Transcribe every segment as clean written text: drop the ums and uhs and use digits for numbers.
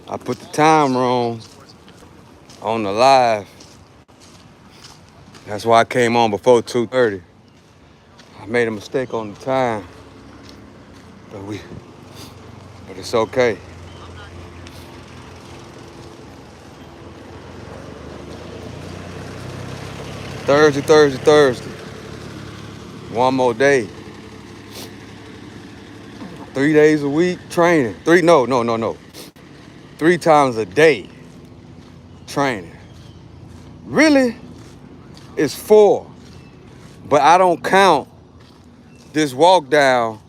I put the time wrong on the live. That's why I came on before 2:30. I made a mistake on the time, but but it's okay. Thursday, Thursday, Thursday. One more day. 3 days a week training. No. 3 times a day training. Really, it's 4, but I don't count this walk down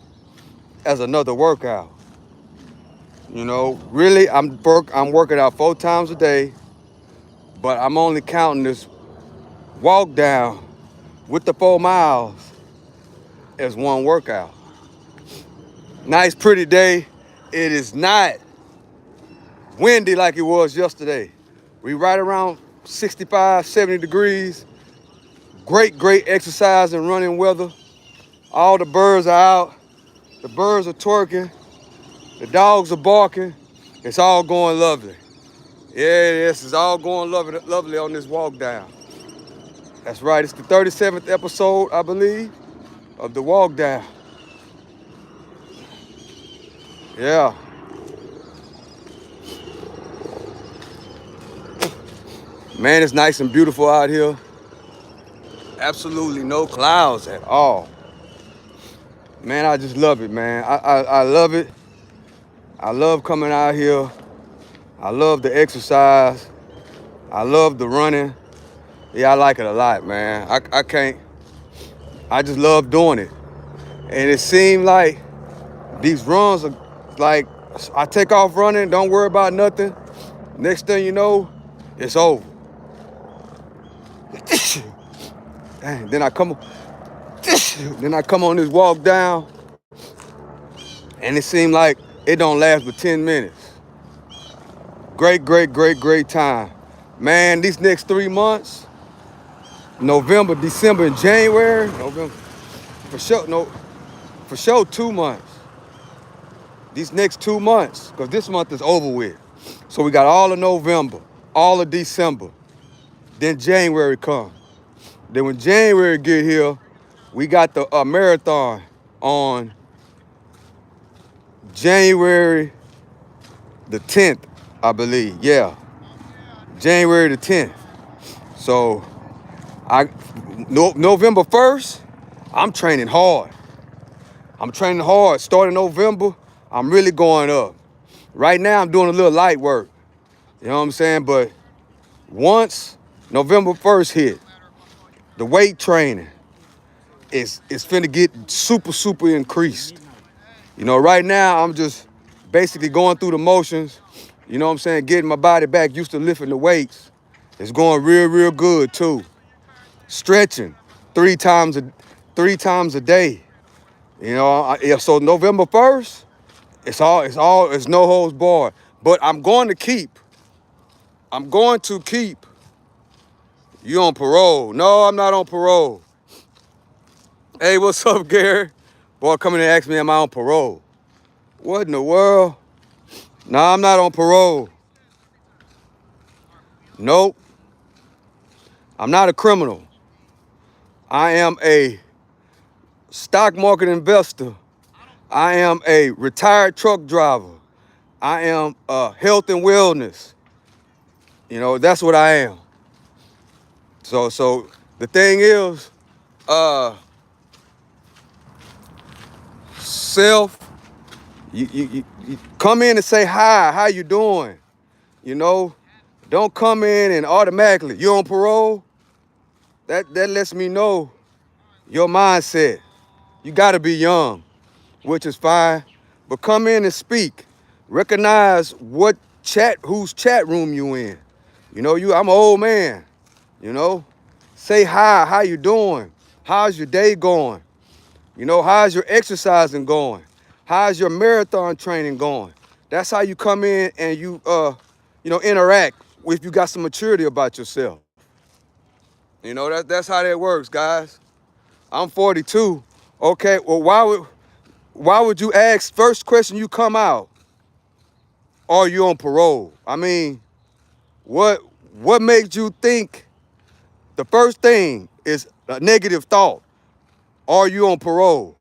as another workout. Really, I'm working out 4 times a day, but I'm only counting this walk down with the 4 miles as one workout. Nice, pretty day. It is not windy like it was yesterday. We right around 65, 70 degrees. Great exercise and running weather. All the birds are out. The birds are twerking. The dogs are barking. It's all going lovely. Yeah, it's all going lovely on this walk down. That's right. It's the 37th episode, I believe, of the walk down. Yeah. Man, it's nice and beautiful out here. Absolutely no clouds at all. Man, I just love it, man. I love it. I love coming out here. I love the exercise. I love the running. Yeah, I like it a lot, man. I just love doing it. And it seemed like these runs are like, I take off running, don't worry about nothing. Next thing you know, it's over. Dang, then I come on this walk down, and it seemed like it don't last but 10 minutes. Great time. Man, these next 3 months, November, December, and January, November, for sure 2 months. These next 2 months, because this month is over with. So we got all of November, all of December, then January come. Then when January get here, we got the marathon on January the 10th, I believe. Yeah, January the 10th. So November 1st, I'm training hard. Starting November, I'm really going up. Right now, I'm doing a little light work. You know what I'm saying? But once November 1st hit, the weight training is finna get super increased. Right now, I'm just basically going through the motions. You know what I'm saying? Getting my body back used to lifting the weights. It's going real good too. Stretching 3 times a day. So November 1st, it's no holds barred. But I'm going to keep. You on parole? No, I'm not on parole. Hey, what's up, Gary? Boy, coming and ask me, am I on parole? What in the world? No, I'm not on parole. Nope. I'm not a criminal. I am a stock market investor. I am a retired truck driver. I am health and wellness. That's what I am. So the thing is, self, you come in and say hi, how you doing? Don't come in and automatically, you on parole? That lets me know your mindset. You gotta be young, which is fine, but come in and speak. Recognize whose chat room you in. I'm an old man, Say hi, how you doing? How's your day going? How's your exercising going? How's your marathon training going? That's how you come in and you interact if you got some maturity about yourself. That's how that works, guys. I'm 42. Okay, well, why would you ask first question you come out? are you on parole? I mean, what what makes you think the first thing is a negative thought? Are you on parole?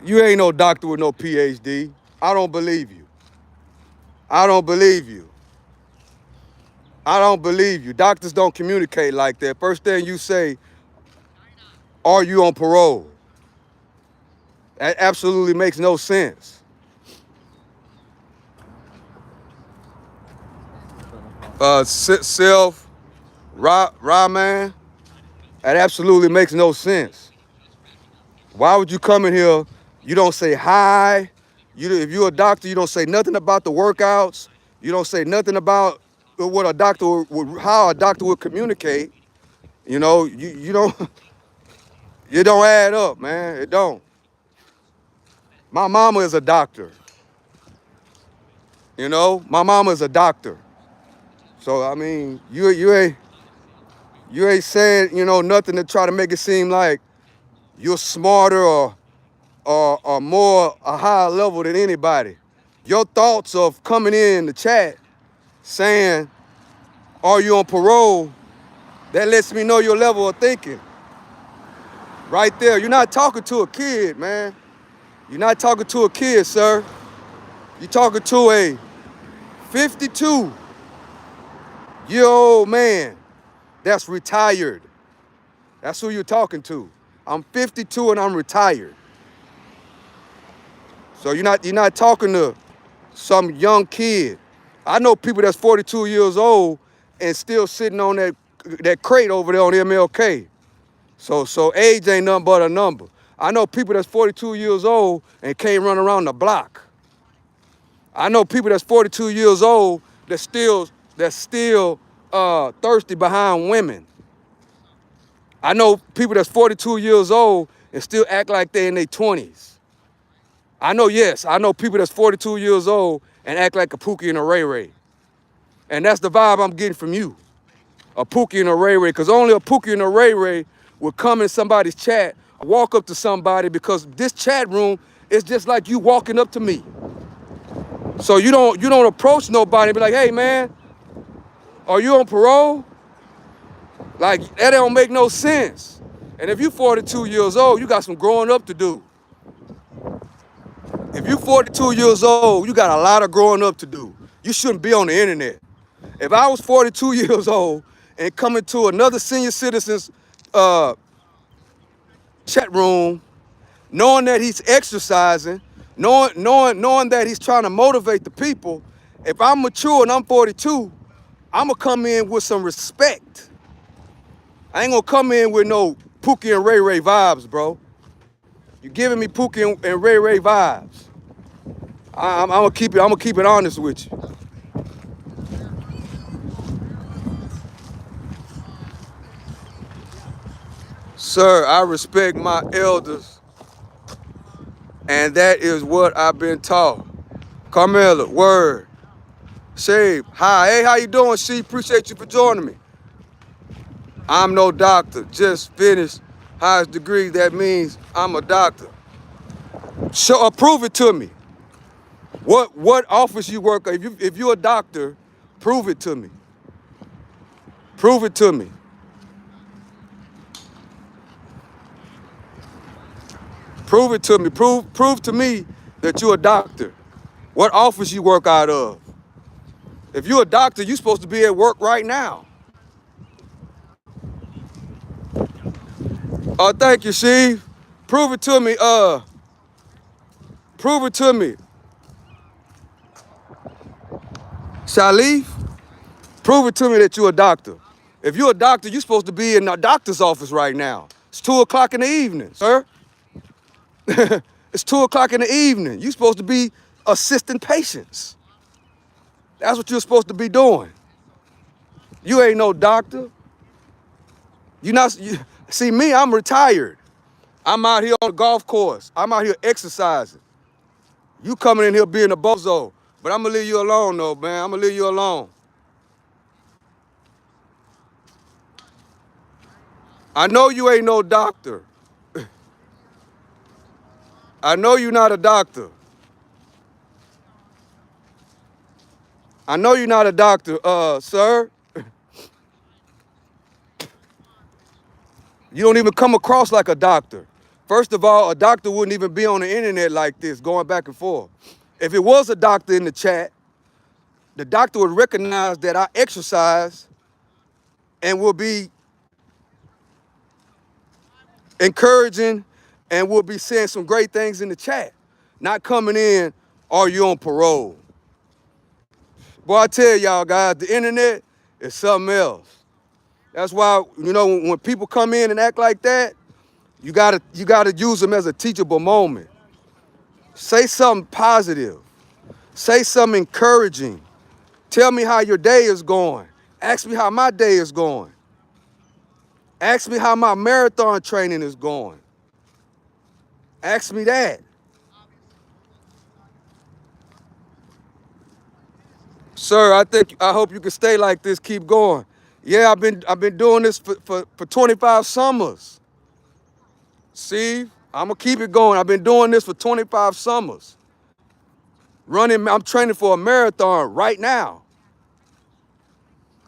You ain't no doctor with no PhD. I don't believe you. I don't believe you. I don't believe you. Doctors don't communicate like that. First thing you say, are you on parole? That absolutely makes no sense. Self, man, that absolutely makes no sense. Why would you come in here? You don't say hi. If you're a doctor, you don't say nothing about the workouts. You don't say nothing about what a doctor how a doctor would communicate. You don't it don't add up, man. It don't. My mama is a doctor. My mama is a doctor. So I mean, you ain't saying nothing to try to make it seem like you're smarter or more a higher level than anybody. Your thoughts of coming in the chat saying, are you on parole? That lets me know your level of thinking. Right there. You're not talking to a kid, man. You're not talking to a kid, sir. You're talking to a 52-year-old man that's retired. That's who you're talking to. I'm 52 and I'm retired. So you're not talking to some young kid. I know people that's 42 years old and still sitting on that crate over there on MLK. So age ain't nothing but a number. I know people that's 42 years old and can't run around the block. I know people that's 42 years old that's still thirsty behind women. I know people that's 42 years old and still act like they in their 20s. I know people that's 42 years old and act like a Pookie and a Ray Ray. And that's the vibe I'm getting from you. A Pookie and a Ray Ray, because only a Pookie and a Ray Ray will come in somebody's chat, walk up to somebody, because this chat room is just like you walking up to me. So you don't approach nobody and be like, hey man, are you on parole? Like, that don't make no sense. And if you 42 years old, you got some growing up to do. If you 42 years old, you got a lot of growing up to do. You shouldn't be on the internet. If I was 42 years old and coming to another senior citizens chat room, knowing that he's exercising, knowing that he's trying to motivate the people, if I'm mature and I'm 42, I'm gonna come in with some respect. I ain't gonna come in with no Pookie and Ray Ray vibes, bro. You're giving me Pookie and Ray Ray vibes. I'm gonna keep it honest with you. Sir, I respect my elders, and that is what I've been taught. Carmela, word. Shave, hi. Hey, how you doing, she? Appreciate you for joining me. I'm no doctor, just finished highest degree. That means I'm a doctor. Prove it to me. What office you work at? If you're a doctor, prove it to me. Prove it to me. Prove it to me. Prove to me that you're a doctor. What office you work out of? If you're a doctor, you're supposed to be at work right now. Thank you, Steve. Prove it to me. Prove it to me. Shalif, prove it to me that you're a doctor. If you're a doctor, you're supposed to be in a doctor's office right now. It's 2 o'clock in the evening, sir. It's 2 o'clock in the evening. You're supposed to be assisting patients. That's what you're supposed to be doing. You ain't no doctor. See me, I'm retired. I'm out here on the golf course. I'm out here exercising. You coming in here being a bozo. But I'm gonna leave you alone though, man. I'm gonna leave you alone. I know you ain't no doctor. I know you're not a doctor. I know you're not a doctor, sir. You don't even come across like a doctor. First of all, a doctor wouldn't even be on the internet like this, going back and forth. If it was a doctor in the chat, the doctor would recognize that I exercise and will be encouraging and will be saying some great things in the chat. Not coming in, are you on parole? Boy, I tell y'all guys, the internet is something else. That's why, you know, when people come in and act like that, you gotta use them as a teachable moment. Say something positive. Say something encouraging. Tell me how your day is going. Ask me how my day is going. Ask me how my marathon training is going. Ask me that. Sir, I hope you can stay like this, keep going. Yeah, I've been doing this for 25 summers. See, I'm gonna keep it going. I've been doing this for 25 summers. I'm training for a marathon right now.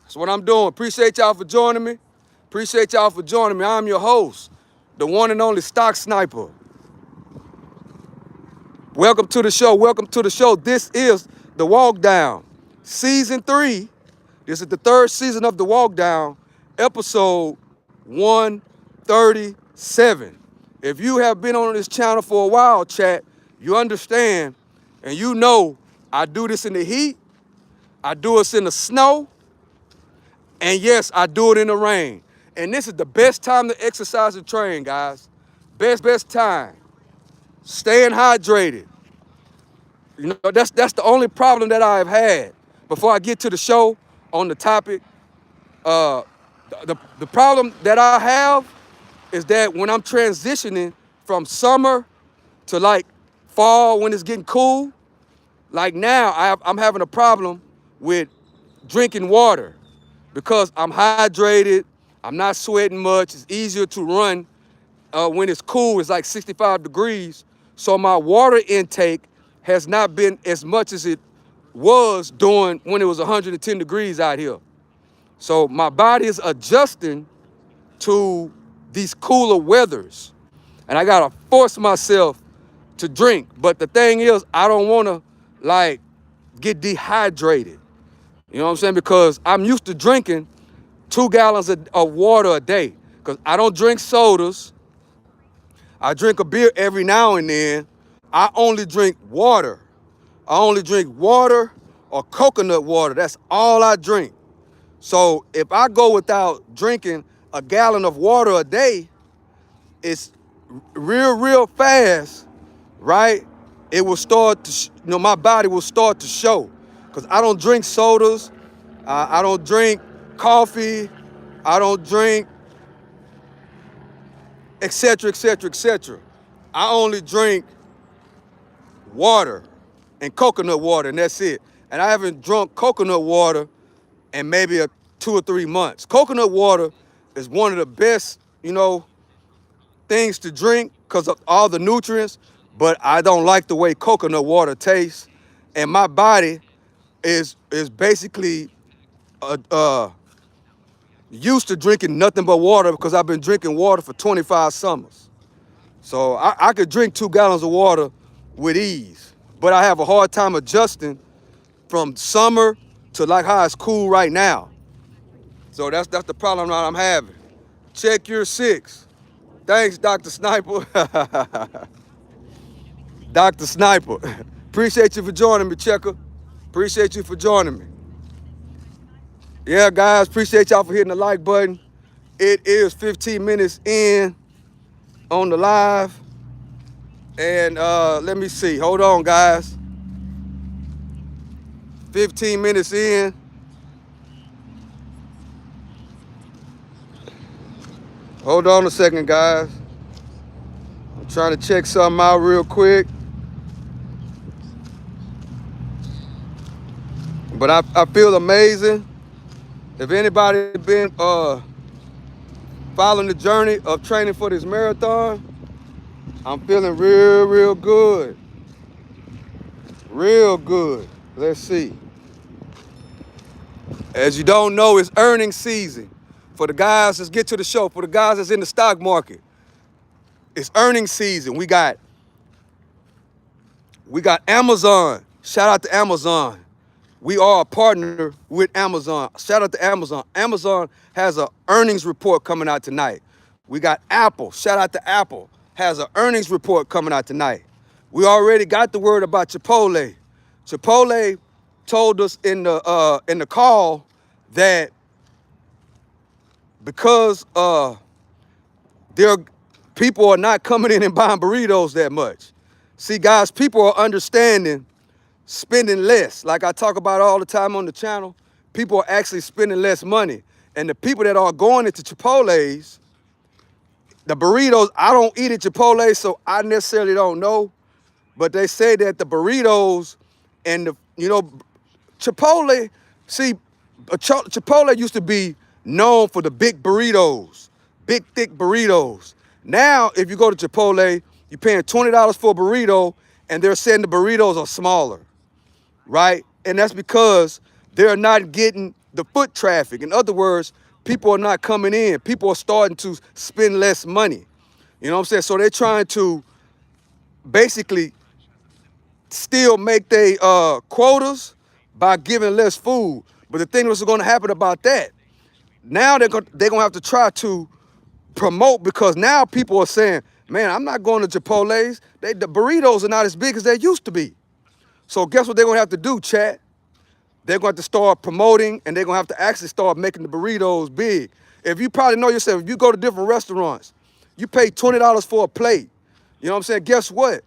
That's what I'm doing. Appreciate y'all for joining me. Appreciate y'all for joining me. I'm your host, the one and only Stock Sniper. Welcome to the show. Welcome to the show. This is The Walk Down, Season 3. This is the 3rd season of The Walk Down, episode 137. If you have been on this channel for a while, chat, you understand and you know I do this in the heat, I do this in the snow, and yes, I do it in the rain. And this is the best time to exercise and train, guys. Best time. Staying hydrated. You know, that's the only problem that I've had. Before I get to the show on the topic, the problem that I have is that when I'm transitioning from summer to like fall when it's getting cool, like now I'm having a problem with drinking water because I'm hydrated, I'm not sweating much, it's easier to run when it's cool, it's like 65 degrees. So my water intake has not been as much as it was doing when it was 110 degrees out here. So my body is adjusting to these cooler weathers. And I gotta force myself to drink. But the thing is, I don't wanna like get dehydrated. You know what I'm saying? Because I'm used to drinking 2 gallons of water a day. Because I don't drink sodas. I drink a beer every now and then. I only drink water. I only drink water or coconut water. That's all I drink. So if I go without drinking a gallon of water a day, it's real fast, right? It will start to, my body will start to show. Because I don't drink sodas. I don't drink coffee. I don't drink etc., etc., etc. I only drink water and coconut water, and that's it. And I haven't drunk coconut water in maybe 2 or 3 months. Coconut water is one of the best, things to drink because of all the nutrients, but I don't like the way coconut water tastes. And my body is basically used to drinking nothing but water because I've been drinking water for 25 summers. So I could drink 2 gallons of water with ease, but I have a hard time adjusting from summer to like how it's cool right now. So that's the problem that I'm having. Check your 6. Thanks, Dr. Sniper. Dr. Sniper. Appreciate you for joining me, Checker. Appreciate you for joining me. Yeah, guys, appreciate y'all for hitting the like button. It is 15 minutes in on the live. And let me see. Hold on, guys. 15 minutes in. Hold on a second, guys. I'm trying to check something out real quick. But I feel amazing. If anybody been following the journey of training for this marathon, I'm feeling real, real good. Real good. Let's see. As you don't know, it's earnings season. For the guys, let's get to the show. For the guys that's in the stock market, it's earnings season. We got Amazon. Shout out to Amazon. We are a partner with Amazon. Shout out to Amazon. Amazon has an earnings report coming out tonight. We got Apple. Shout out to Apple. Has an earnings report coming out tonight. We already got the word about Chipotle. Chipotle told us in the call that because their people are not coming in and buying burritos that much. See, guys, people are understanding spending less. Like I talk about all the time on the channel, people are actually spending less money. And the people that are going into Chipotle's, the burritos, I don't eat at Chipotle, so I necessarily don't know. But they say that the burritos and Chipotle, see, Chipotle used to be known for the big burritos, big thick burritos. Now, if you go to Chipotle, you're paying $20 for a burrito, and they're saying the burritos are smaller, right? And that's because they're not getting the foot traffic. In other words, people are not coming in. People are starting to spend less money. You know what I'm saying? So they're trying to basically still make their quotas by giving less food. But the thing that's going to happen about that, now they're going to have to try to promote, because now people are saying, man, I'm not going to Chipotle's. The burritos are not as big as they used to be. So guess what they're going to have to do, chat? They're going to have to start promoting, and they're going to have to actually start making the burritos big. If you probably know yourself, if you go to different restaurants, you pay $20 for a plate. You know what I'm saying? Guess what?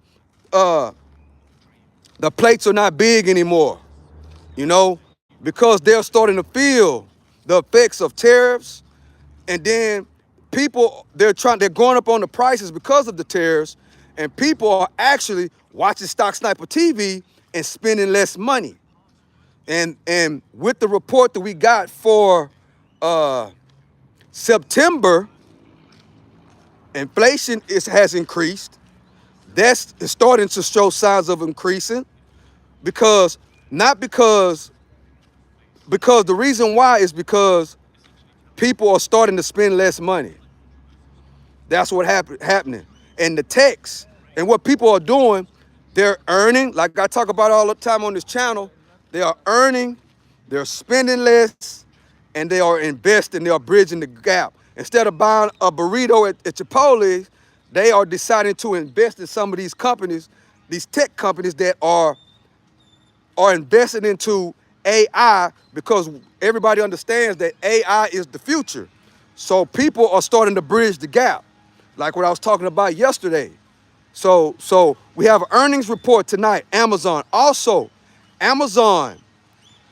The plates are not big anymore, because they're starting to feel the effects of tariffs. And then people, they're going up on the prices because of the tariffs, and people are actually watching Stock Sniper TV and spending less money. And with the report that we got for September, inflation has increased. That's starting to show signs of increasing, because the reason why is because people are starting to spend less money. That's what happening. And the techs and what people are doing, they're earning, like I talk about all the time on this channel, they are earning, they're spending less, and they are investing, they are bridging the gap. Instead of buying a burrito at Chipotle, they are deciding to invest in some of these companies, these tech companies that are invested into AI, because everybody understands that AI is the future. So people are starting to bridge the gap, like what I was talking about yesterday. So we have an earnings report tonight. Amazon. Also, Amazon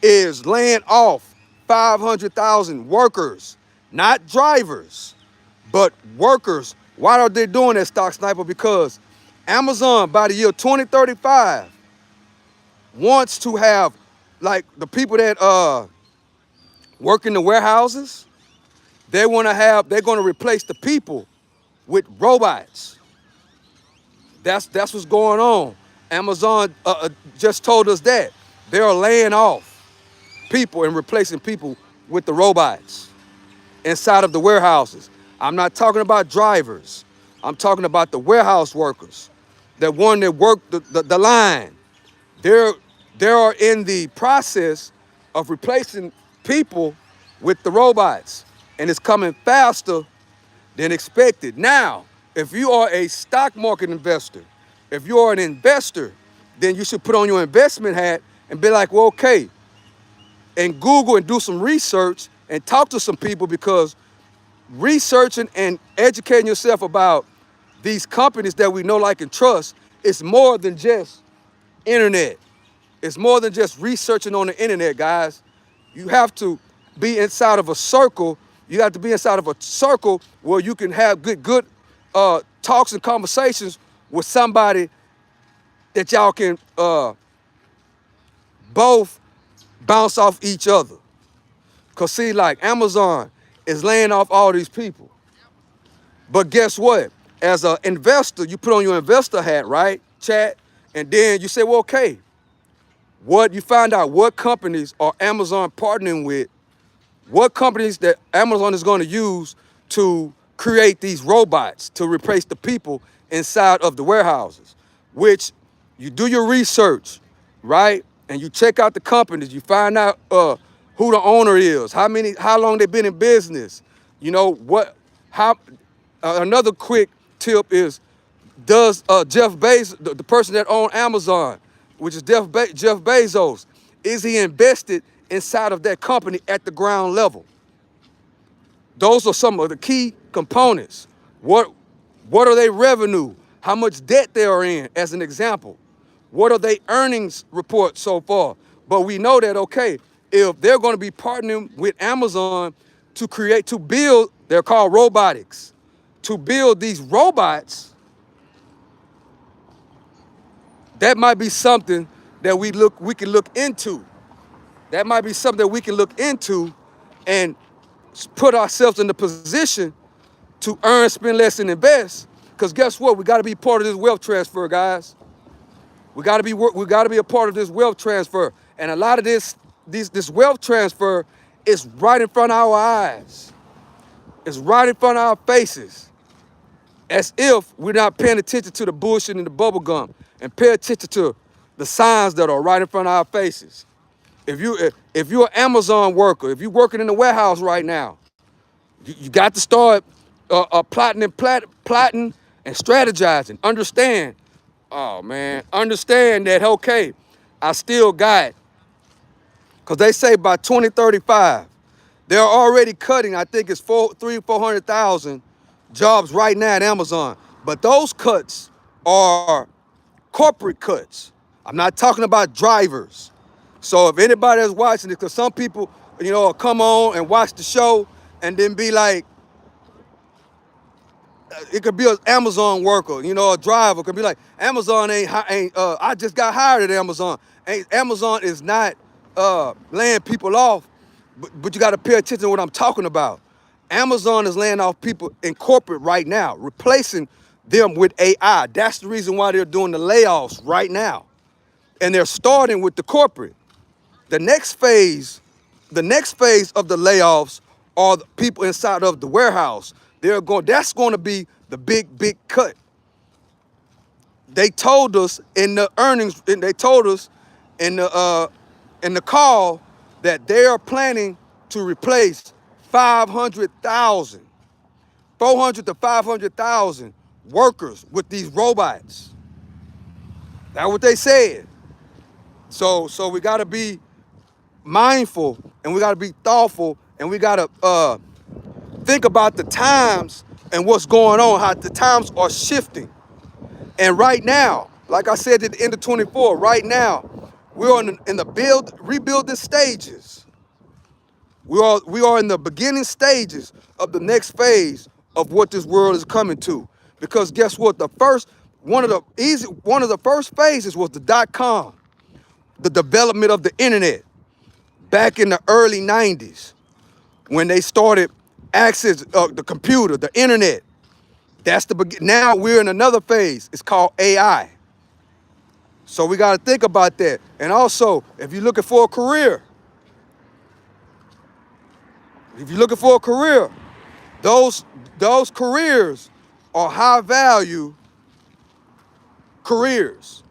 is laying off 500,000 workers, not drivers, but workers. Why are they doing that, Stock Sniper? Because Amazon, by the year 2035, wants to have, like, the people that work in the warehouses, they're going to replace the people with robots. That's what's going on. Amazon just told us that they are laying off people and replacing people with the robots inside of the warehouses. I'm not talking about drivers. I'm talking about the warehouse workers, the one that work the line. They are in the process of replacing people with the robots, and it's coming faster than expected. Now, if you are a stock market investor, if you are an investor, then you should put on your investment hat and be like, well, okay, and Google and do some research and talk to some people, because researching and educating yourself about these companies that we know, like, and trust, is more than just internet. It's more than just researching on the internet, guys. You have to be inside of a circle. You have to be inside of a circle where you can have good talks and conversations with somebody that y'all can both bounce off each other. Because, see, like, Amazon is laying off all these people. But guess what? as an investor, you put on your investor hat, right, chat, and then you say, well, okay, what you find out what companies are Amazon partnering with, what companies that Amazon is going to use to create these robots to replace the people inside of the warehouses, which you do your research, right? And you check out the companies, you find out who the owner is, how long they've been in business, you know, how, another quick tip is, does Jeff Bezos, the person that owns Amazon, which is Jeff Bezos, is he invested inside of that company at the ground level? Those are some of the key components. What are their revenue? How much debt they are in, as an example. What are their earnings reports so far? But we know that, okay, if they're going to be partnering with Amazon to build, they're called robotics, to build these robots, that might be something that we can look into. That might be something that we can look into and put ourselves in the position to earn, spend less, and invest. Because guess what? We got to be part of this wealth transfer, guys. We got to be a part of this wealth transfer. And a lot of this wealth transfer is right in front of our eyes. It's right in front of our faces. As if we're not paying attention to the bullshit and the bubble gum and pay attention to the signs that are right in front of our faces. If you're an Amazon worker, if you're working in the warehouse right now, you got to start plotting and strategizing. Understand that, okay, I still got, because they say by 2035, they're already cutting, I think it's 400,000 jobs right now at Amazon. But those cuts are corporate cuts. I'm not talking about drivers. So if anybody that's watching it, because some people, come on and watch the show and then be like, it could be an Amazon worker, a driver could be like, Amazon I just got hired at Amazon. Amazon is not laying people off, but you got to pay attention to what I'm talking about. Amazon is laying off people in corporate right now, replacing them with AI. That's the reason why they're doing the layoffs right now. And they're starting with the corporate. The next phase of the layoffs are the people inside of the warehouse. That's going to be the big cut. They told us in the earnings, and they told us in the call that they are planning to replace 400 to 500,000 workers with these robots. That's what they said. So we got to be mindful, and we got to be thoughtful, and we got to think about the times and what's going on, how the times are shifting. And right now, like I said at the end of 24, right now, we're in the rebuilding stages. We are in the beginning stages of the next phase of what this world is coming to. Because guess what? One of the first phases was the .com, the development of the internet back in the early 90s, when they started access the computer, the internet. That's the beginning. Now we're in another phase. It's called AI. So we got to think about that. And also, if you're looking for a career, those careers are high value careers.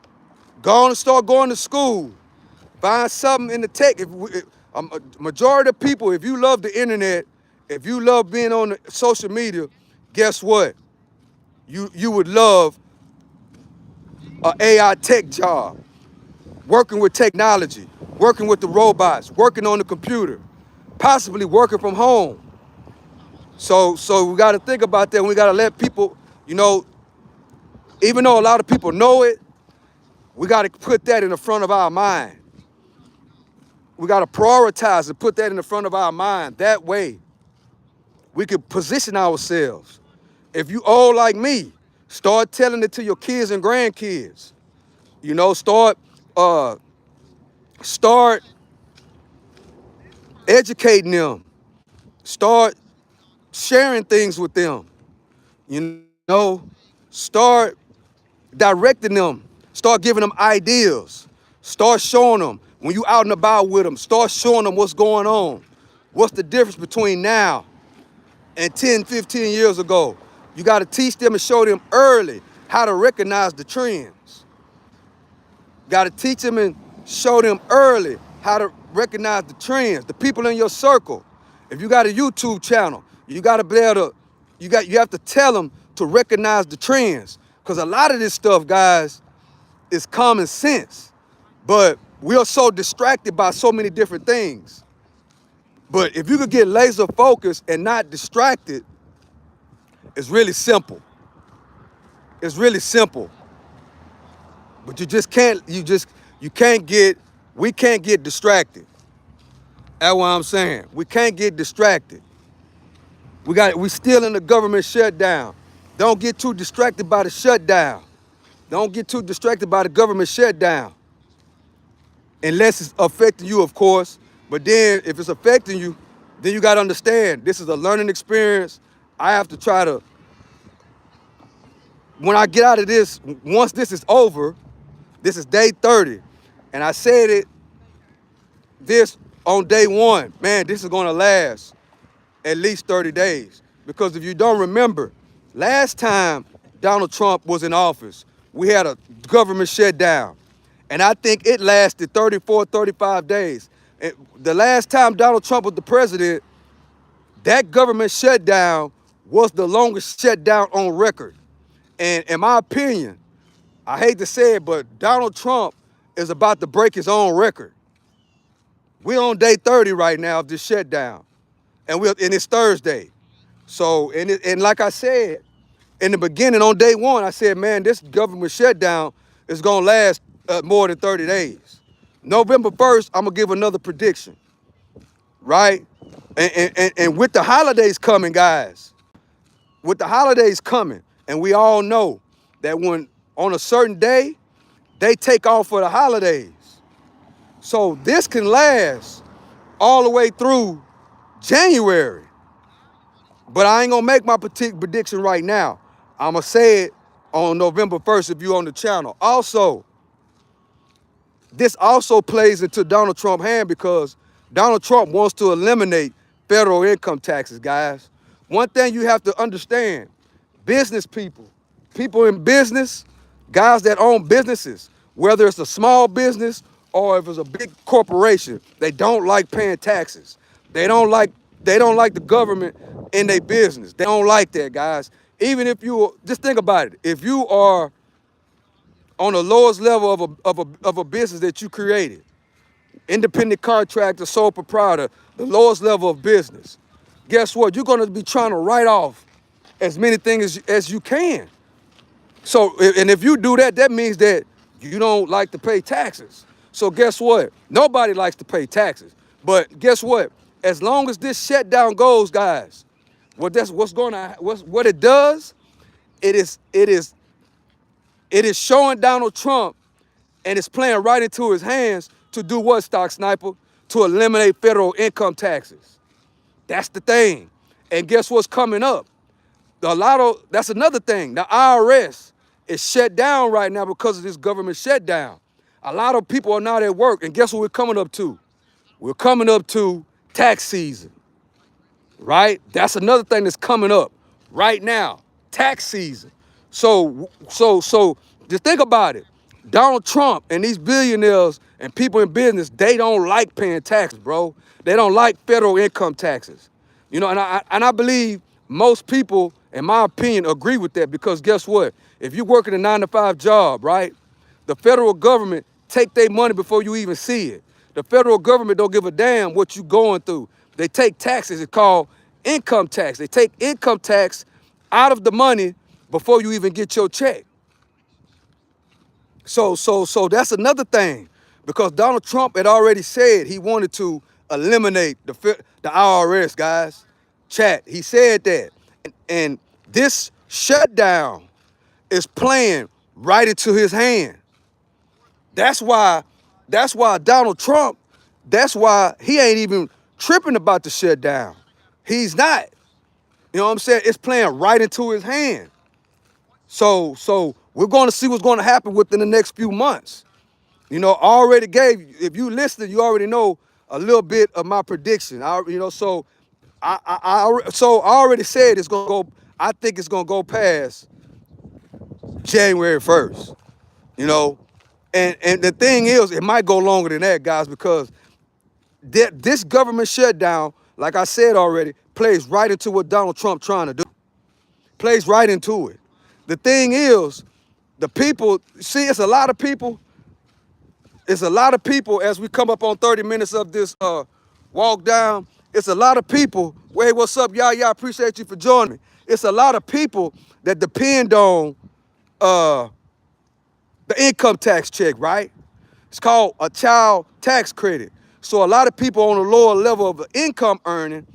Go on and start going to school. Find something in the tech. Majority of people, if you love the internet, if you love being on the social media, guess what? You would love an AI tech job, working with technology, working with the robots, working on the computer, possibly working from home. So we got to think about that. We got to let people, even though a lot of people know it, we got to put that in the front of our mind. We got to prioritize and put that in the front of our mind. That way, we can position ourselves. If you old like me, start telling it to your kids and grandkids. Start educating them. Start sharing things with them. know, start directing them. Start giving them ideas. Start showing them when you out and about with them. Start showing them what's going on. What's the difference between now and 10, 15 years ago? You got to teach them and show them early how to recognize the trends. Got to teach them and show them early how to recognize the trends, the people in your circle. If you got a YouTube channel, you got to be able to, you have to tell them to recognize the trends. Because a lot of this stuff, guys, is common sense. But we are so distracted by so many different things. But if you could get laser focused and not distracted, it's really simple. It's really simple. But you just can't, we can't get distracted. That's what I'm saying. We can't get distracted. We still in the government shutdown. Don't get too distracted by the shutdown. Don't get too distracted by the government shutdown. Unless it's affecting you, of course. But then if it's affecting you, then you got to understand this is a learning experience. I have to try to, when I get out of this, once this is over, this is day 30. And I said this on day 1, man, this is going to last at least 30 days. Because if you don't remember, last time Donald Trump was in office, we had a government shutdown. And I think it lasted 34, 35 days. And the last time Donald Trump was the president, that government shutdown was the longest shutdown on record. And in my opinion, I hate to say it, but Donald Trump is about to break his own record. We're on day 30 right now of this shutdown. And it's Thursday. So, and like I said, in the beginning on day 1, I said, man, this government shutdown is gonna last more than 30 days. November 1st, I'm gonna give another prediction, right? And with the holidays coming, guys, with the holidays coming, and we all know that when on a certain day, they take off for the holidays. So this can last all the way through January. But I ain't gonna make my prediction right now. I'm gonna say it on November 1st if you're on the channel. Also, this also plays into Donald Trump's hand because Donald Trump wants to eliminate federal income taxes, guys. One thing you have to understand, business people in business, guys that own businesses, whether it's a small business or if it's a big corporation, they don't like paying taxes. They don't like the government in their business. They don't like that, guys. Even if just think about it. If you are on the lowest level of a business that you created, independent contractor, sole proprietor, the lowest level of business, guess what? You're gonna be trying to write off as many things as you can. So, and if you do that, that means that you don't like to pay taxes. So guess what? Nobody likes to pay taxes. But guess what? As long as this shutdown goes, guys, what it does, it is showing Donald Trump and it's playing right into his hands to do what, Stock Sniper? To eliminate federal income taxes. That's the thing. And guess what's coming up? That's another thing. The IRS is shut down right now because of this government shutdown. A lot of people are not at work. And guess what we're coming up to? We're coming up to tax season, right? That's another thing that's coming up right now, tax season. So just think about it. Donald Trump and these billionaires and people in business, they don't like paying taxes, bro. They don't like federal income taxes. You know, and I believe most people, in my opinion, agree with that because guess what? If you work in a 9-to-5 job, right? The federal government take their money before you even see it. The federal government don't give a damn what you going through. They take taxes. It's called income tax. They take income tax out of the money before you even get your check. So that's another thing because Donald Trump had already said he wanted to eliminate the IRS, guys. Chat, he said that. And this shutdown is playing right into his hand. That's why Donald Trump, that's why he ain't even tripping about the shutdown. He's not. You know what I'm saying? It's playing right into his hand. So we're going to see what's going to happen within the next few months. You know, I already gave, if you listened, you already know a little bit of my prediction. So I already said it's going to go, I think it's going to go past January 1st, you know. And the thing is, it might go longer than that, guys, because this government shutdown, like I said already, plays right into what Donald Trump trying to do. Plays right into it. The thing is, the people, see, it's a lot of people. It's a lot of people as we come up on 30 minutes of this walk down. It's a lot of people. Hey, what's up, y'all? Y'all appreciate you for joining me. It's a lot of people that depend on the income tax check, right? It's called a child tax credit. So a lot of people on the lower level of income earning,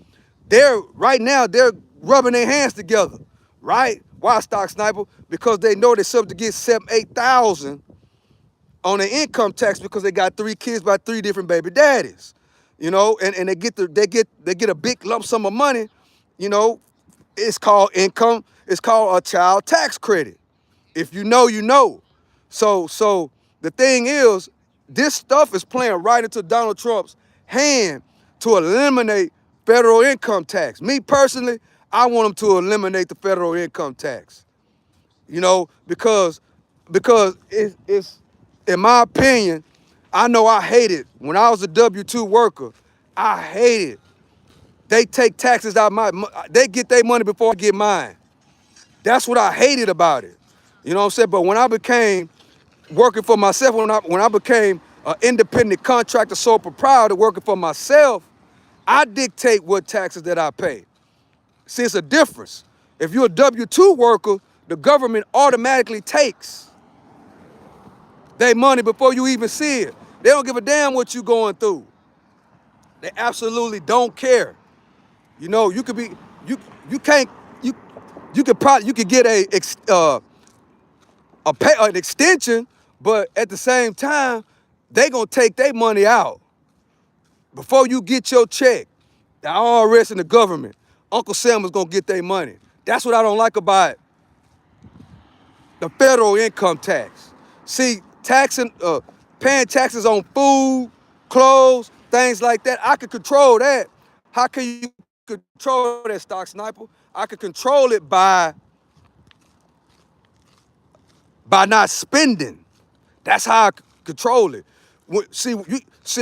right now they're rubbing their hands together, right? Why, Stock Sniper? Because they know they're subject to get 7,000, 8,000 on their income tax because they got 3 kids by 3 different baby daddies, you know, and they get a big lump sum of money, you know. It's called income. It's called a child tax credit. If you know, you know. So the thing is, this stuff is playing right into Donald Trump's hand to eliminate federal income tax. Me personally, I want him to eliminate the federal income tax. You know, because it's in my opinion, I know I hate it. When I was a W-2 worker, I hate it. They take taxes out they get their money before I get mine. That's what I hated about it. You know what I'm saying? But when I became working for myself, when I became an independent contractor, sole proprietor working for myself, I dictate what taxes that I pay. See, it's a difference. If you're a W-2 worker, the government automatically takes their money before you even see it. They don't give a damn what you're going through. They absolutely don't care. You know, you could be, you can't, you could get an extension, but at the same time, they gonna take their money out before you get your check. The IRS and the government, Uncle Sam is gonna get their money. That's what I don't like about the federal income tax. See, paying taxes on food, clothes, things like that, I can control that. How can you control that, Stock Sniper? I can control it by not spending. That's how I control it. See,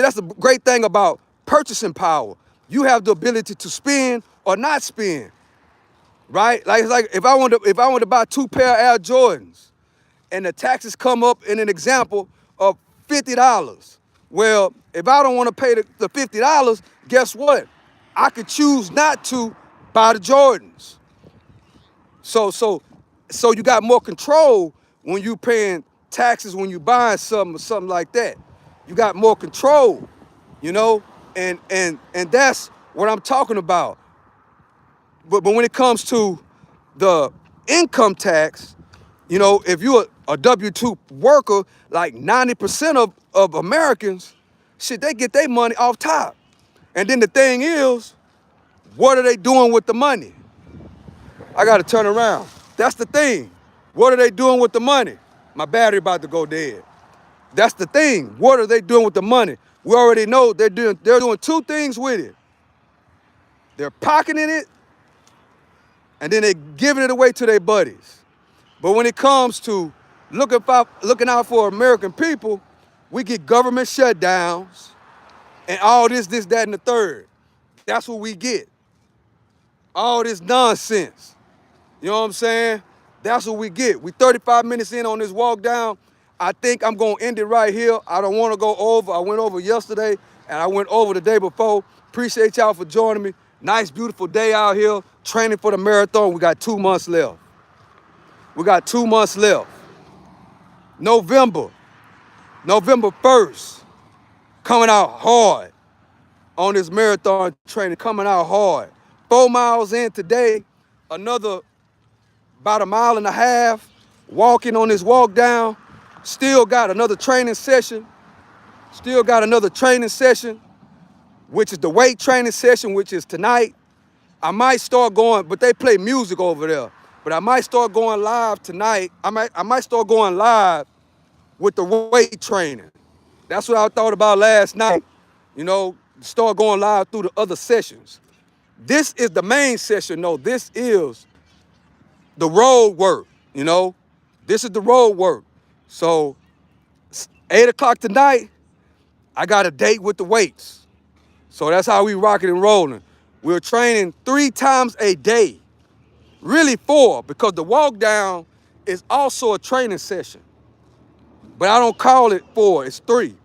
that's the great thing about purchasing power. You have the ability to spend or not spend, right? It's like if I want to buy 2 pair of Air Jordans, and the taxes come up in an example of $50. Well, if I don't want to pay the $50, guess what? I could choose not to buy the Jordans. So you got more control when you paying taxes when you buying something like that. You got more control, you know, and that's what I'm talking about. But when it comes to the income tax, you know, if you're a W-2 worker, like 90% of Americans, shit, they get their money off top. And then the thing is, what are they doing with the money? I gotta turn around. That's the thing. What are they doing with the money? My battery about to go dead. That's the thing. What are they doing with the money? We already know they're doing 2 things with it. They're pocketing it, and then they're giving it away to their buddies. But when it comes to looking out for American people, we get government shutdowns and all this, that, and the third. That's what we get. All this nonsense. You know what I'm saying? That's what we get. We 35 minutes in on this walk down. I think I'm going to end it right here. I don't want to go over. I went over yesterday, and I went over the day before. Appreciate y'all for joining me. Nice, beautiful day out here, training for the marathon. We got 2 months left. We got 2 months left. November 1st, coming out hard on this marathon training, coming out hard. 4 miles in today, another about 1.5 miles, walking on this walk down. Still got another training session. Which is the weight training session, which is tonight. I might start going, but they play music over there. But I might start going live tonight. I might start going live with the weight training. That's what I thought about last night. You know, start going live through the other sessions. This is the main session, though. This is the road work, you know. This is the road work. So 8 o'clock tonight, I got a date with the weights. So that's how we rocking and rolling. We're training 3 times a day. Really 4, because the walk down is also a training session. But I don't call it 4, it's 3.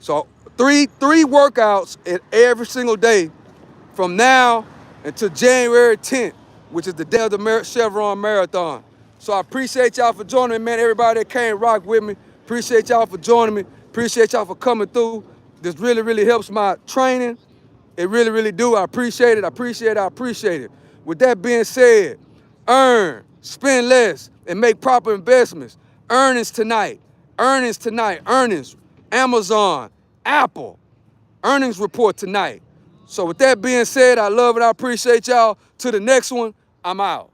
So three workouts every single day from now until January 10th, which is the day of the Chevron Marathon. So I appreciate y'all for joining me, man. Everybody that came rock with me, appreciate y'all for joining me. Appreciate y'all for coming through. This really, really helps my training. It really, really do. I appreciate it. I appreciate it. I appreciate it. With that being said, earn, spend less, and make proper investments. Earnings tonight. Earnings tonight. Earnings. Amazon, Apple. Earnings report tonight. So with that being said, I love it. I appreciate y'all. To the next one, I'm out.